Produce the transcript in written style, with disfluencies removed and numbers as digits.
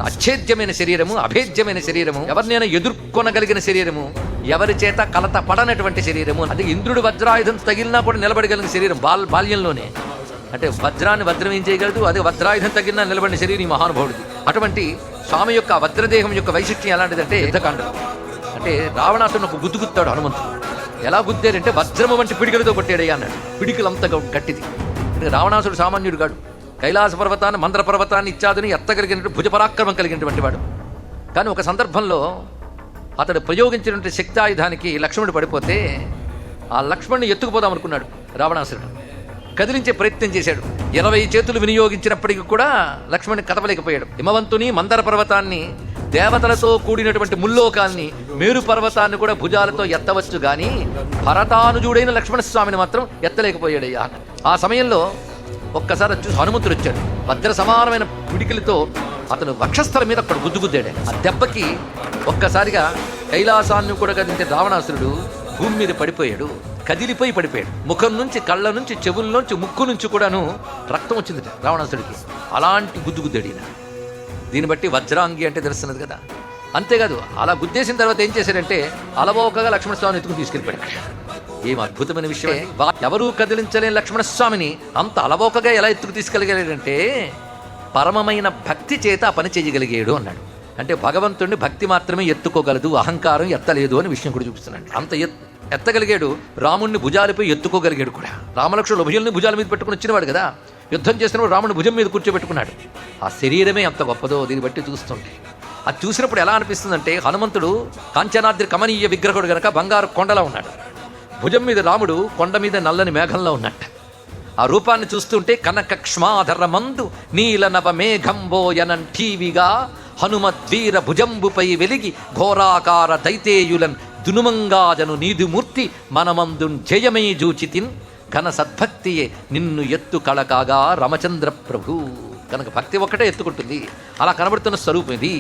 అచ్ఛేద్యమైన శరీరము, అభేద్యమైన శరీరము, ఎవరినైనా ఎదుర్కొనగలిగిన శరీరము, ఎవరి చేత కలత పడనటువంటి శరీరము. అది ఇంద్రుడు వజ్రాయుధం తగిలినా కూడా నిలబడగలిగిన శరీరం బాల్యంలోనే. అంటే వజ్రాన్ని వజ్రం ఏం చేయగలదు, అదే వజ్రాయుధం తగిలినా నిలబడిన శరీరం ఈ మహానుభావుడిది. అటువంటి స్వామి యొక్క వజ్రదేహం యొక్క వైశిష్ట్యం ఎలాంటిదంటే యుద్ధకాండం. అంటే రావణాసురుని ఒక గుద్దుతాడు హనుమంతుడు. ఎలా గుద్దారంటే వజ్రము వంటి పిడికలతో కొట్టాడయ్యా అన్నాడు. పిడికలంత గట్టిది. అంటే రావణాసుడు సామాన్యుడు కాడు. కైలాస పర్వతాన్ని, మందర పర్వతాన్ని ఇత్యాదిని ఎత్తగలిగినటువంటి భుజపరాక్రమం కలిగినటువంటి వాడు. కానీ ఒక సందర్భంలో అతడు ప్రయోగించినటువంటి శక్తాయుధానికి లక్ష్మణుడు పడిపోతే ఆ లక్ష్మణ్ణి ఎత్తుకుపోదాం అనుకున్నాడు రావణాసురుడు. కదిలించే ప్రయత్నం చేశాడు. 20 చేతులు వినియోగించినప్పటికీ కూడా లక్ష్మణుని కదపలేకపోయాడు. హిమవంతుని, మందర పర్వతాన్ని, దేవతలతో కూడినటువంటి ముల్లోకాల్ని, మేరు పర్వతాన్ని కూడా భుజాలతో ఎత్తవచ్చు కానీ భరతానుజుడైన లక్ష్మణస్వామిని మాత్రం ఎత్తలేకపోయాడయ్యా. ఆ సమయంలో ఒక్కసారి చూసి హనుమంతుడు వచ్చాడు. వజ్ర సమానమైన పిడికిలతో అతను వక్షస్థలం మీద అక్కడ గుద్దుగుద్దాడు. ఆ దెబ్బకి ఒక్కసారిగా కైలాసాన్ని కూడా కదిలించే రావణాసురుడు భూమి మీద పడిపోయాడు. కదిలిపోయి పడిపోయాడు. ముఖం నుంచి, కళ్ళ నుంచి, చెవుల నుంచి, ముక్కు నుంచి కూడాను రక్తం వచ్చింది రావణాసుడికి. అలాంటి గుద్దుగుద్దాడు ఈయన. దీన్ని బట్టి వజ్రాంగి అంటే తెలుస్తున్నది కదా. అంతేకాదు, అలా గుద్దేసిన తర్వాత ఏం చేశాడంటే అలవోకగా లక్ష్మణస్వామిని ఎత్తుకుని తీసుకెళ్ళిపోయాడు. ఏం అద్భుతమైన విషయం! ఎవరూ కదిలించలేని లక్ష్మణస్వామిని అంత అలవోకగా ఎలా ఎత్తుకు తీసుకెళ్ళగలిగాడంటే పరమమైన భక్తి చేత ఆ పని చేయగలిగాడు అన్నాడు. అంటే భగవంతుడిని భక్తి మాత్రమే ఎత్తుకోగలదు, అహంకారం ఎత్తలేదు అని విషయం కూడా చూపిస్తున్నాడు. అంత ఎత్తగలిగాడు. రాముణ్ణి భుజాలపై ఎత్తుకోగలిగాడు కూడా. రామలక్ష్మణుల ఉభయుల్ని భుజాల మీద పెట్టుకుని వచ్చినవాడు కదా. యుద్ధం చేసినప్పుడు రాముని భుజం మీద కూర్చోబెట్టుకున్నాడు. ఆ శరీరమే అంత గొప్పదో దీన్ని బట్టి చూస్తుంటే. అది చూసినప్పుడు ఎలా అనిపిస్తుందంటే హనుమంతుడు కాంచనాద్రి కమనీయ విగ్రహుడు గనక బంగారు కొండలా ఉన్నాడు. భుజం మీద రాముడు కొండ మీద నల్లని మేఘంలో ఉన్నట్టు. ఆ రూపాన్ని చూస్తుంటే కనకక్ష్మాధరమందు నీల నవ మేఘంబోయనంఠీవిగా హనుమద్వీర భుజంబుపై వెలిగి ఘోరాకార దైతేయులన్ దునుమంగాజను నీదుమూర్తి మనమందున్ జయమై జూచితిన్ ఘన సద్భక్తియే నిన్ను ఎత్తు కళకాగా రామచంద్ర ప్రభు. కనుక భక్తి ఒక్కటే ఎత్తుకుంటుంది. అలా కనబడుతున్న స్వరూపం ఇది.